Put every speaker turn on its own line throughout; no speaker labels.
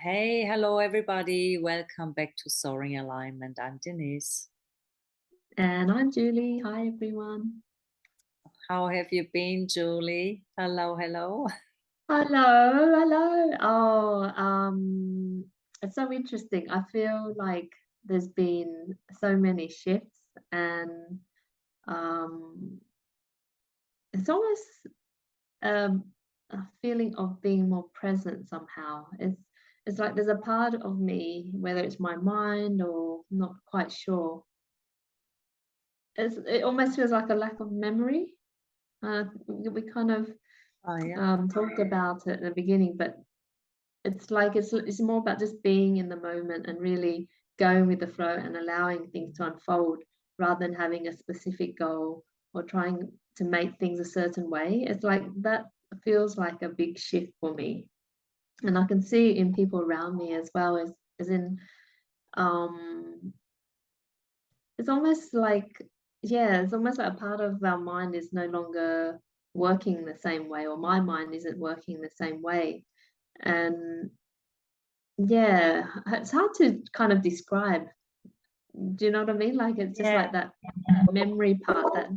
Hey, hello everybody. Welcome back to Soaring Alignment. I'm Denise.
And I'm Julie. Hi, everyone.
How have you been, Julie? Hello, hello.
Hello, hello. It's so interesting. I feel like there's been so many shifts, and um, it's almost a feeling of being more present somehow. It's like there's a part of me, whether it's my mind or not quite sure. It almost feels like a lack of memory. We kind of
Oh, yeah.
talked about it in the beginning, but it's like it's more about just being in the moment and really going with the flow and allowing things to unfold rather than having a specific goal or trying to make things a certain way. It's like that feels like a big shift for me. And I can see it in people around me as well as in um it's almost like yeah, it's almost like a part of our mind is no longer working the same way, or my mind isn't working the same way. And yeah, it's hard to kind of describe. Do you know what I mean? Like it's just
Yeah.
like that memory part that,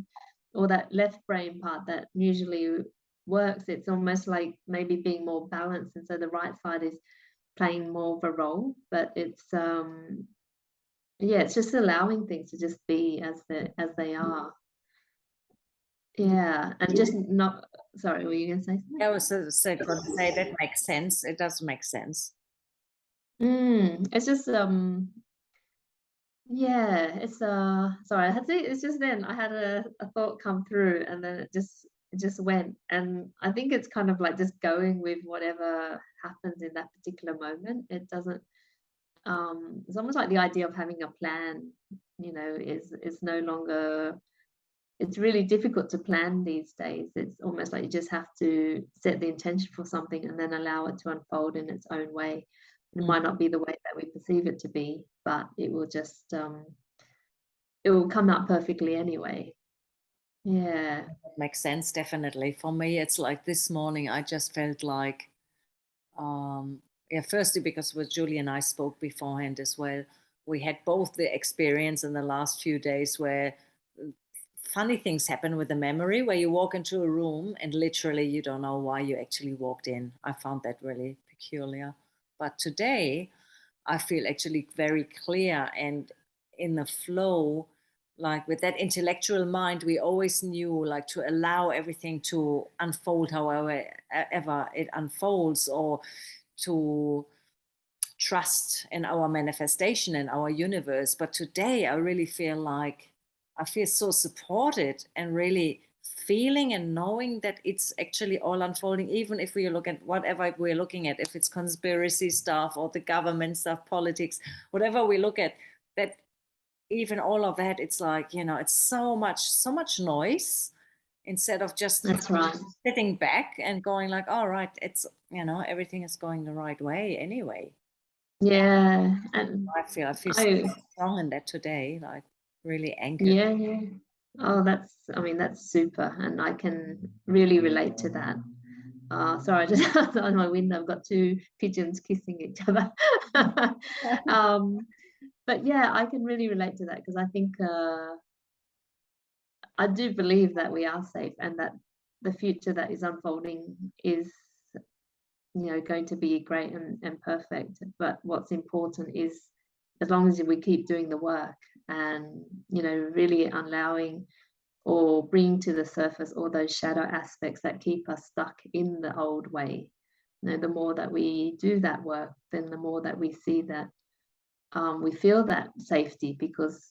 or that left brain part that usually works. It's almost like maybe being more balanced, and so the right side is playing more of a role. But it's yeah, it's just allowing things to just be as they are. Yeah, and just not. Sorry, were you gonna say something?
I was going to say that makes sense. It does make sense.
It's just yeah, it's sorry, I had to it's just then I had a thought come through and then it just went. And I think it's kind of like just going with whatever happens in that particular moment. It doesn't it's almost like the idea of having a plan, is no longer it's really difficult to plan these days. It's almost like you just have to set the intention for something and then allow it to unfold in its own way. It
Mm.
might not be the way that we perceive it to be, but it will come out perfectly anyway. Yeah.
That makes sense, definitely. For me, it's like this morning, I just felt like, yeah, firstly, because with Julie and I spoke beforehand as well, we had both the experience in the last few days where funny things happen with the memory, where you walk into a room and literally you don't know why you actually walked in. I found that really peculiar. But today I feel actually very clear and in the flow, like with that intellectual mind, we always knew like to allow everything to unfold however ever it unfolds, or to trust in our manifestation in our universe. But today I really feel like I feel so supported and really feeling and knowing that it's actually all unfolding, even if we look at whatever we're looking at, if it's conspiracy stuff or the government stuff, politics, whatever we look at, that even all of that, it's like, it's so much noise, instead of just
That's right.
sitting back and going like, all right, it's, everything is going the right way anyway.
Yeah. And
I feel so
I
strong in that today, like really anchored.
yeah, yeah. Oh, I mean, that's super. And I can really relate to that. Sorry, I just outside my window, I've got two pigeons kissing each other. um, but yeah, I can really relate to that because I think I do believe that we are safe and that the future that is unfolding is, going to be great and perfect. But what's important is as long as we keep doing the work and, really allowing or bringing to the surface all those shadow aspects that keep us stuck in the old way. The more that we do that work, then the more that we see that we feel that safety because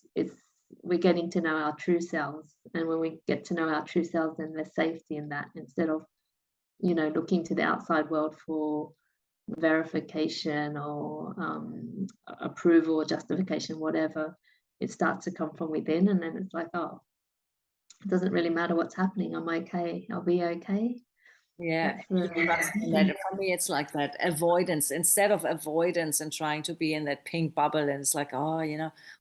we're getting to know our true selves. And when we get to know our true selves, then there's safety in that instead of, looking to the outside world for verification or approval or justification, whatever. It starts to come from within, and then it's like, oh, it doesn't really matter what's happening. I'm okay. I'll be okay.
Yeah,
That's
you trust in that. For me, it's like that avoidance. Instead of avoidance and trying to be in that pink bubble, and it's like, oh,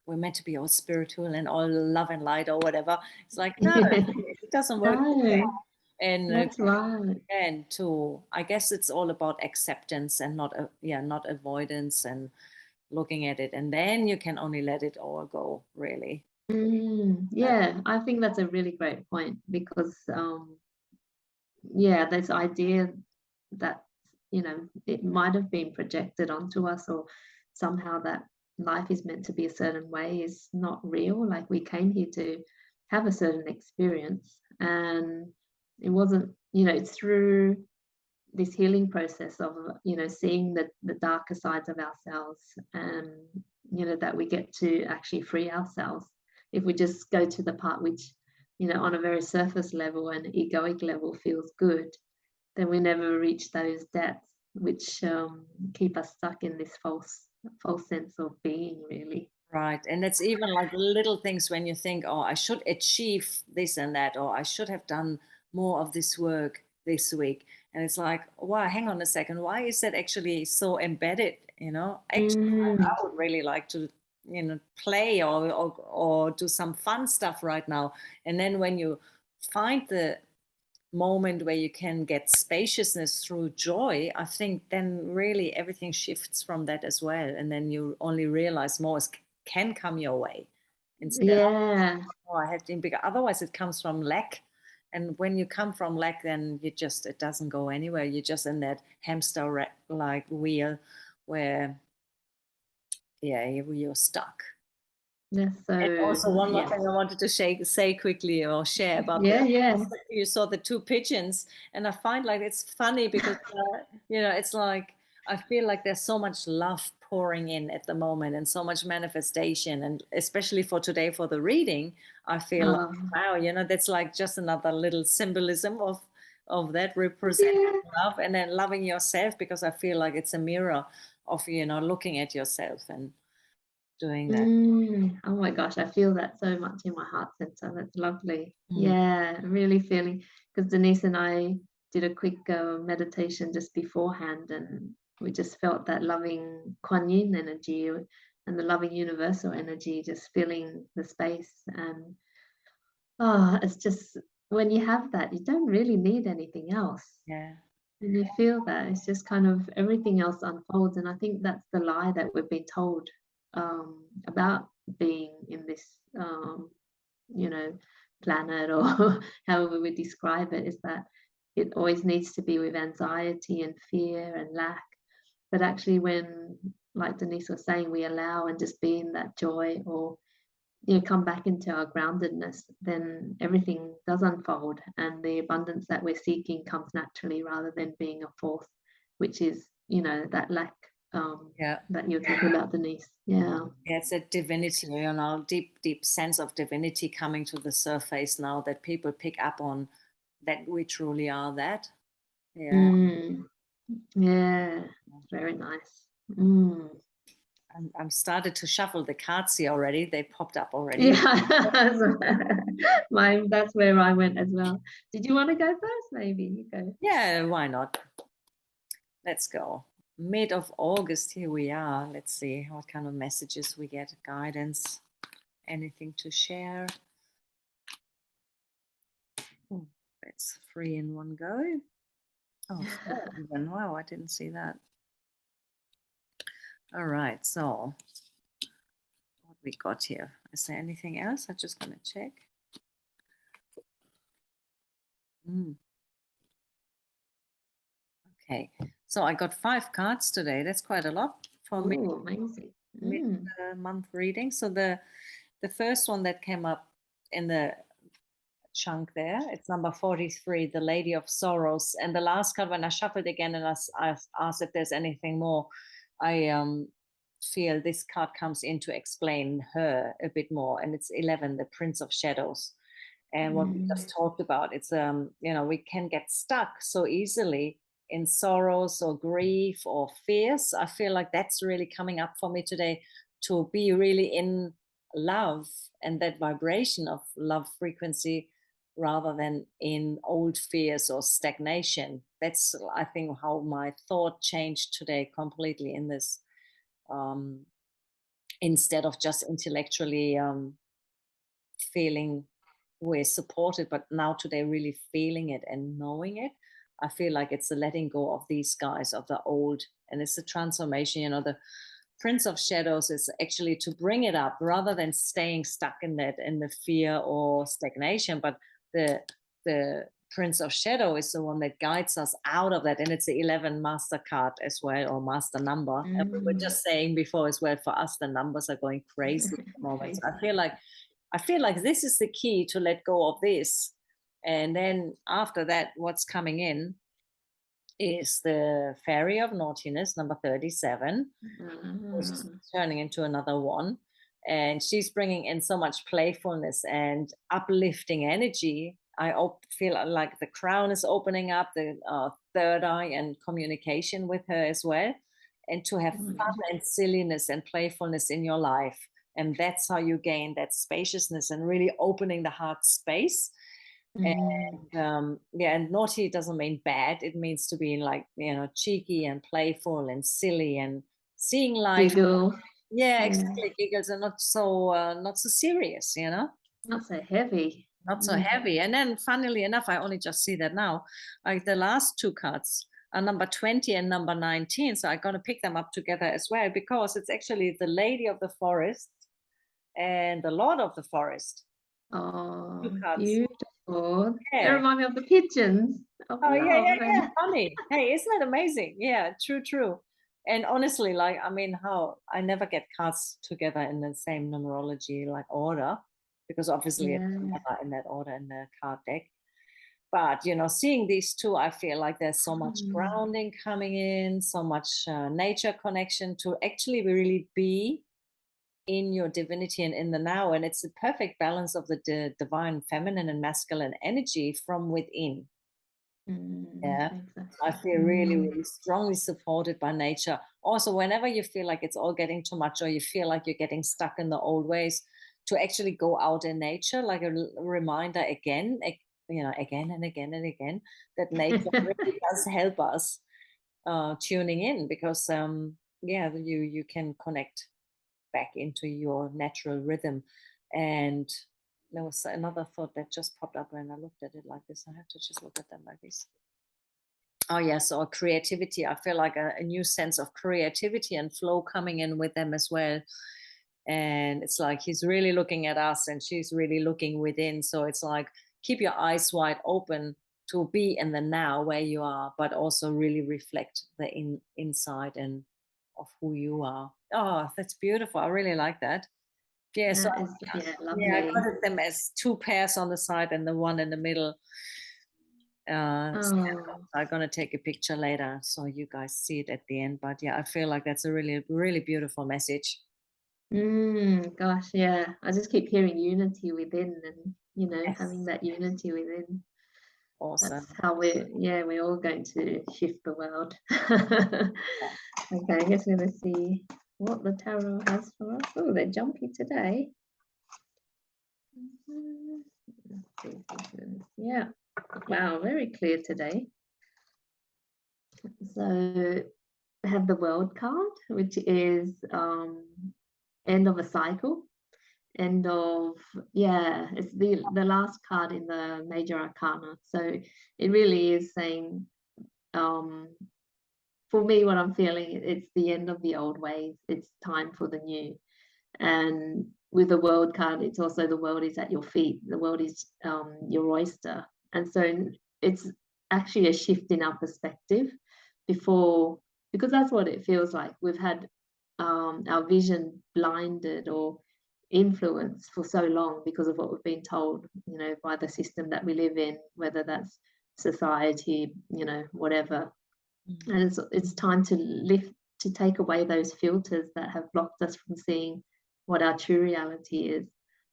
we're meant to be all spiritual and all love and light or whatever. It's like, no, it doesn't work.
no.
And
That's right.
and to, I guess it's all about acceptance and not not avoidance, and looking at it, and then you can only let it all go, really.
Yeah, I think that's a really great point because yeah, this idea that, it might have been projected onto us, or somehow that life is meant to be a certain way is not real. Like, we came here to have a certain experience, and it wasn't, it's through this healing process of, seeing the darker sides of ourselves, and that we get to actually free ourselves. If we just go to the part which, on a very surface level and egoic level feels good, then we never reach those depths which keep us stuck in this false sense of being, really.
Right. And it's even like little things when you think, oh, I should achieve this and that, or I should have done more of this work this week. And it's like, wow, hang on a second. Why is that actually so embedded? Actually,
Mm,
I would really like to, play or do some fun stuff right now. And then when you find the moment where you can get spaciousness through joy, I think then really everything shifts from that as well. And then you only realize more can come your way instead of,
yeah.
oh, I have to, because otherwise it comes from lack. And when you come from lack, then it doesn't go anywhere. You're just in that hamster like wheel where, yeah, you're stuck.
That's
And
so,
also one more
yeah.
thing I wanted to say quickly or share about
Yeah, yeah.
you saw the two pigeons, and I find like it's funny because it's like I feel like there's so much love pouring in at the moment and so much manifestation, and especially for today for the reading, I feel like,
Oh,
wow, that's like just another little symbolism of that representing
yeah.
love and then loving yourself, because I feel like it's a mirror of looking at yourself and doing that.
Oh my gosh, I feel that so much in my heart center. That's lovely.
Mm,
Yeah, really feeling, because Denise and I did a quick meditation just beforehand, and we just felt that loving Kuan Yin energy and the loving universal energy just filling the space. And it's just, when you have that, you don't really need anything else.
yeah.
And you feel that it's just kind of everything else unfolds. And I think that's the lie that we've been told about being in this, you know, planet, or however we describe it, is that it always needs to be with anxiety and fear and lack. But actually, when, like Denise was saying, we allow and just be in that joy, or come back into our groundedness, then everything does unfold, and the abundance that we're seeking comes naturally, rather than being a force, which is, that lack,
Yeah.
that you're talking about, Denise. Yeah.
Yeah, it's a divinity, deep, deep sense of divinity coming to the surface now that people pick up on that we truly are that. Yeah.
Mm, yeah. Very nice. Mm.
I'm started to shuffle the cards here already. They popped up already.
Yeah. That's where I went as well. Did you want to go first? Maybe you go.
Yeah, why not? Let's go. Mid of August, here we are. Let's see what kind of messages we get, guidance, anything to share. Oh, that's three in one go. Oh, four even. Wow, I didn't see that. All right, so what we got here. Is there anything else? I'm just going to check. Mm, okay, so I got 5 cards today. That's quite a lot for
Oh, amazing.
mid
Mm.
month reading. So the first one that came up in the chunk there, it's number 43, the Lady of Sorrows. And the last card, when I shuffled again and I asked if there's anything more, I feel this card comes in to explain her a bit more. And it's 11, the Prince of Shadows. And what we
Mm.
just talked about, it's we can get stuck so easily in sorrows or grief or fears. I feel like that's really coming up for me today, to be really in love and that vibration of love frequency, rather than in old fears or stagnation. That's, I think, how my thought changed today completely in this, um, instead of just intellectually feeling we're supported, but now today really feeling it and knowing it. I feel like it's a letting go of these guys, of the old, and it's a transformation. The Prince of Shadows is actually to bring it up rather than staying stuck in that, in the fear or stagnation. But the Prince of Shadow is the one that guides us out of that, and it's the 11 master card as well, or master number. And we were
Mm.
just saying before as well, for us the numbers are going crazy at the moment. So
Crazy.
I feel like this is the key to let go of this. And then after that, what's coming in is the Fairy of Naughtiness, number 37, who's
Ah.
turning into another one. And she's bringing in so much playfulness and uplifting energy. Feel like the crown is opening up, the third eye and communication with her as well. And to have fun
Mm.
and silliness and playfulness in your life. And that's how you gain that spaciousness and really opening the heart space.
Mm.
Yeah, and naughty doesn't mean bad. It means to be like, cheeky and playful and silly and seeing life.
Giggle.
Yeah,
Yeah.
exactly. Giggles are not so serious,
Not so heavy.
not so
Mm.
heavy. And then funnily enough, I only just see that now. Like the last two cards are number 20 and number 19. So I'm gonna pick them up together as well, because it's actually the Lady of the Forest and the Lord of the Forest. Two
Oh,
cards.
beautiful. They
Yeah.
remind me of the pigeons of
Oh, yeah,
love.
yeah, yeah. Funny. Hey, isn't that amazing? Yeah, true, true. And honestly, like, I mean, how I never get cards together in the same numerology, like order, because obviously it's
Yeah.
never in that order in the card deck. But, seeing these two, I feel like there's so much
Mm.
grounding coming in, so much nature connection to actually really be in your divinity and in the now. And it's a perfect balance of the divine feminine and masculine energy from within.
Mm.
Yeah. I
Exactly.
feel really,
Mm.
really strongly supported by nature. Also, whenever you feel like it's all getting too much or you feel like you're getting stuck in the old ways, to actually go out in nature, like a reminder again, again and again and again, that nature really does help us tuning in, because, yeah, you can connect back into your natural rhythm. And there was another thought that just popped up when I looked at it like this. I have to just look at them like this. Oh, yes, or creativity. I feel like a new sense of creativity and flow coming in with them as well. And it's like he's really looking at us and she's really looking within. So it's like keep your eyes wide open to be in the now where you are, but also really reflect the inside and of who you are. Oh, that's beautiful. I really like that. Yeah, so
That is, yeah,
yeah, I
lovely.
got them as two pairs on the side and the one in the middle.
Oh.
I'm gonna take a picture later so you guys see it at the end. But yeah, I feel like that's a really, really beautiful message.
Gosh, yeah. I just keep hearing unity within and, having
Yes,
that unity within. That's
awesome.
how we're all going to shift the world.
Yeah.
Okay, I guess we're gonna see what the tarot has for us. Oh, they're jumpy today. Let's see if we can- Yeah, wow, very clear today. So we have the World card, which is end of a cycle, end of, yeah, it's the last card in the major arcana. So it really is saying, um, for me, what I'm feeling, it's the end of the old ways. It's time for the new. And with the world card, it's also the world is at your feet. The world is your oyster. And so it's actually a shift in our perspective before, because that's what it feels like. We've had our vision blinded or influenced for so long because of what we've been told, by the system that we live in, whether that's society, whatever.
Mhm.
And it's time to lift, to take away those filters that have blocked us from seeing what our true reality is,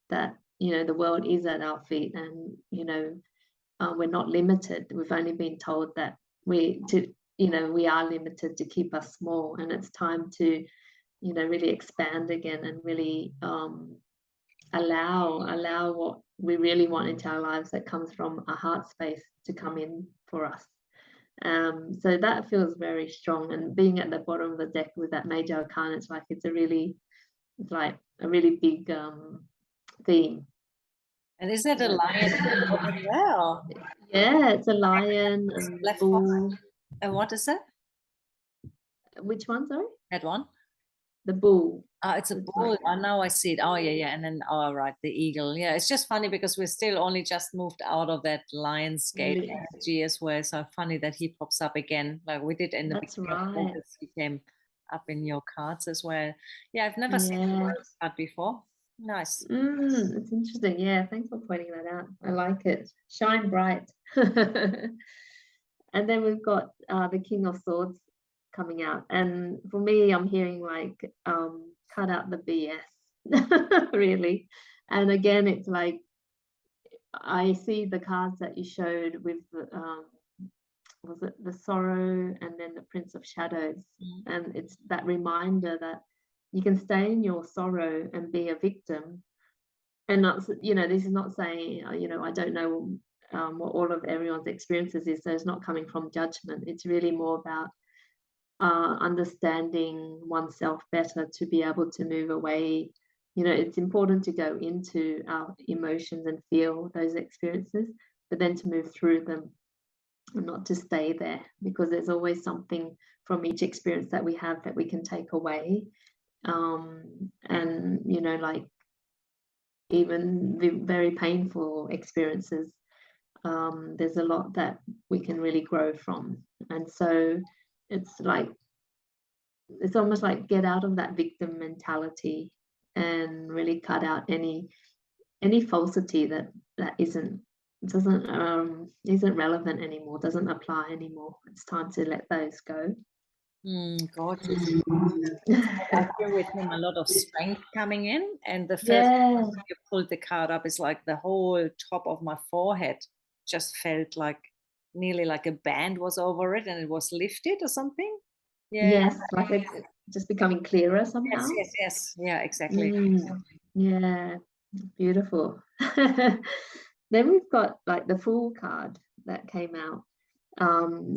that the world is at our feet, and we're not limited. We've only been told that we are limited to keep us small, and it's time to really expand again and really allow what we really want into our lives, that comes from a heart space, to come in for us. So that feels very strong. And being at the bottom of the deck with that major arcana, it's like it's like a really big theme.
And is that a lion over there? Or
Yeah, it's a lion
it's
and
left behind?
bull.
And what is that?
Which one, sorry?
That one?
The bull.
It's a
Looks
bull.
like
Oh, now I see it. Oh, yeah, yeah. And then, oh, right, the eagle. Yeah, it's just funny because we're still only just moved out of that lionsgate
it.
energy as well. So funny that he pops up again, like we did in the
That's
beginning of
right.
August. He came up in your cards as well. Yeah, I've never seen the
Yeah.
world card before. Nice.
It's interesting. Yeah, thanks for pointing that out. I like it. Shine bright. And then we've got the King of Swords coming out. And for me, I'm hearing like cut out the BS, really. And again, it's like I see the cards that you showed with the was it the sorrow and then the Prince of Shadows.
Mm.
And it's that reminder that you can stay in your sorrow and be a victim. And not, this is not saying, I don't know what all of everyone's experiences is. So it's not coming from judgment. It's really more about understanding oneself better to be able to move away. It's important to go into our emotions and feel those experiences, but then to move through them and not to stay there, because there's always something from each experience that we have that we can take away. And like even the very painful experiences, there's a lot that we can really grow from. And so it's almost like get out of that victim mentality and really cut out any falsity that isn't relevant anymore, doesn't apply anymore. It's time to let those go.
Gorgeous. I feel with him a lot of strength coming in. And the first
Yeah.
time you pulled the card up, is like the whole top of my forehead just felt like nearly like a band was over it and it was lifted or something. Yeah.
Yes, like it's just becoming clearer
Yes,
somehow.
yes, yes. Yeah, exactly.
Yeah, beautiful. Then we've got like the Fool card that came out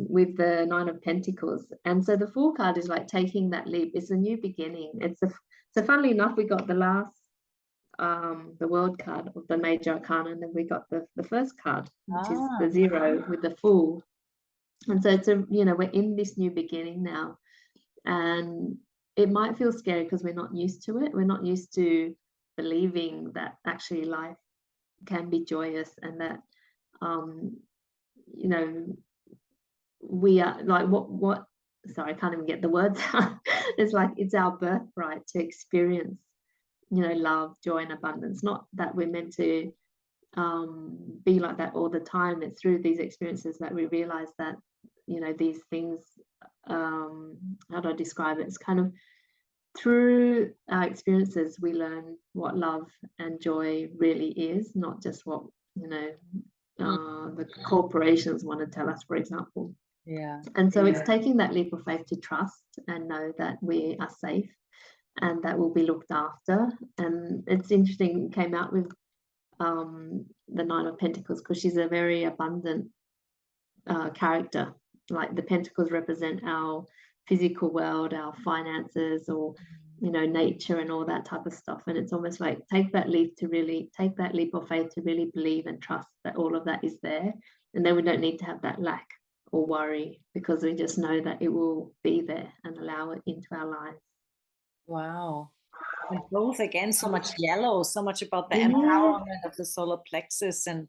with the Nine of Pentacles. And so the Fool card is like taking that leap. It's a new beginning. So funnily enough, we got the last the World card of the Major Arcana, and then we got the first card, which is the Zero with the Fool. And so it's we're in this new beginning now. And it might feel scary because we're not used to it. We're not used to believing that actually life can be joyous, and that you know we are like what sorry, I can't even get the words out. It's like it's our birthright to experience love, joy, and abundance. Not that we're meant to be like that all the time. It's through these experiences that we realize that these things, how do I describe it? It's kind of through our experiences we learn what love and joy really is, not just what the corporations want to tell us, for example.
Yeah.
And so it's taking that leap of faith to trust and know that we are safe and that we'll be looked after. And it's interesting, it came out with the Nine of Pentacles because she's a very abundant character. Like the Pentacles represent our physical world, our finances, or nature and all that type of stuff. And it's almost like take that leap of faith to really believe and trust that all of that is there. And then we don't need to have that lack or worry, because we just know that it will be there and allow it into our lives.
Wow. And both again, so much yellow, so much about the
Yeah.
empowerment of the solar plexus, and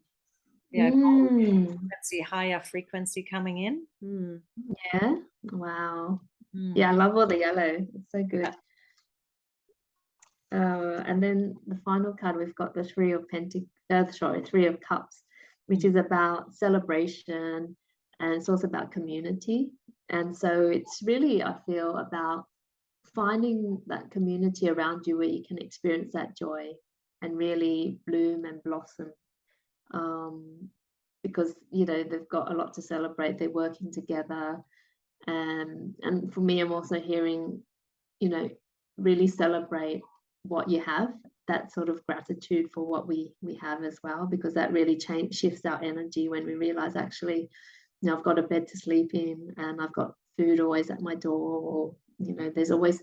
yeah, frequency, higher frequency coming in.
Yeah. Wow. Yeah, I love all the yellow. It's so good. And then the final card, we've got the Three of Cups, which is about celebration, and it's also about community. And so it's really, I feel, about finding that community around you where you can experience that joy and really bloom and blossom. Because they've got a lot to celebrate. They're working together, and for me, I'm also hearing, really celebrate what you have. That sort of gratitude for what we have as well, because that really shifts our energy when we realize actually, I've got a bed to sleep in, and I've got food always at my door, or there's always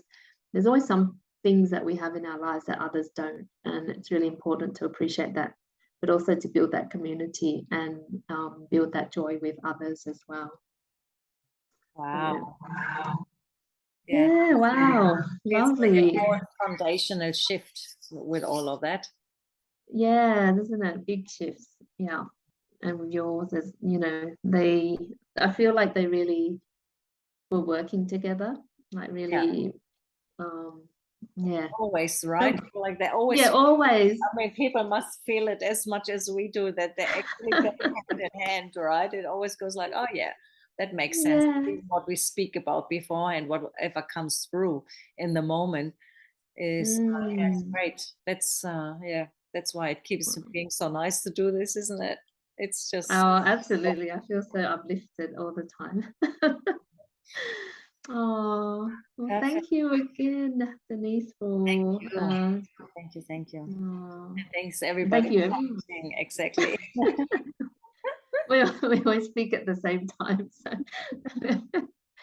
some things that we have in our lives that others don't, and it's really important to appreciate that but also to build that community and build that joy with others as well.
Wow. Yeah.
Yeah, wow,
It's like a
lovely.
whole foundational shift with all of that.
Yeah, isn't it? Big shifts. Yeah. And with yours, is, I feel like they really were working together, like
Yeah.
really, yeah.
Always, right?
So,
Like they always,
yeah, always.
I mean, people must feel it as much as we do, that they actually go hand in hand, right? It always goes like, oh yeah, that makes sense.
Yeah.
What we speak about before and whatever comes through in the moment is yeah, it's
Mm.
great. That's yeah, that's why it keeps being so nice to do this, isn't it? It's just
Oh, absolutely. I feel so uplifted all the time. Oh, well,
perfect.
thank you again, Denise,
Thank
for
you. Thank you. Thank you.
oh,
And thanks
and
everybody
thank you,
for
everyone.
watching. Exactly.
We always speak at the same time. So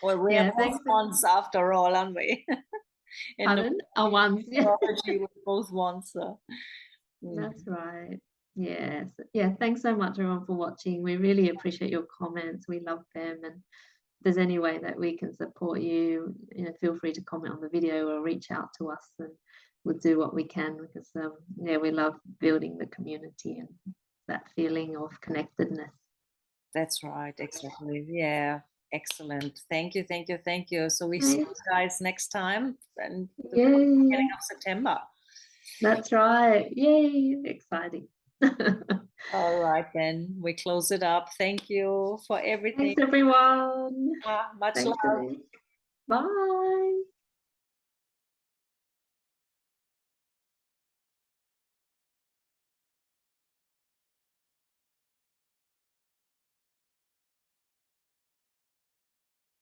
Well, we are
yeah,
both
thanks.
ones after all, aren't we? In
Pardon? Oh, once. Yeah,
numerology, we're both ones. So. Mm.
that's right. Yes. Yeah, thanks so much, everyone, for watching. We really appreciate your comments. We love them. And if there's any way that we can support you, feel free to comment on the video or reach out to us, and we'll do what we can, because yeah, we love building the community and that feeling of connectedness.
That's right. Exactly. Yeah. Excellent. Thank you. Thank you. Thank you. So we see
Right.
you guys next time and the
Yay.
beginning of September.
That's right. Yay. Exciting.
All right, then we close it up. Thank you for everything.
Thanks, everyone.
Much
Thanks,
love.
Denise. Bye.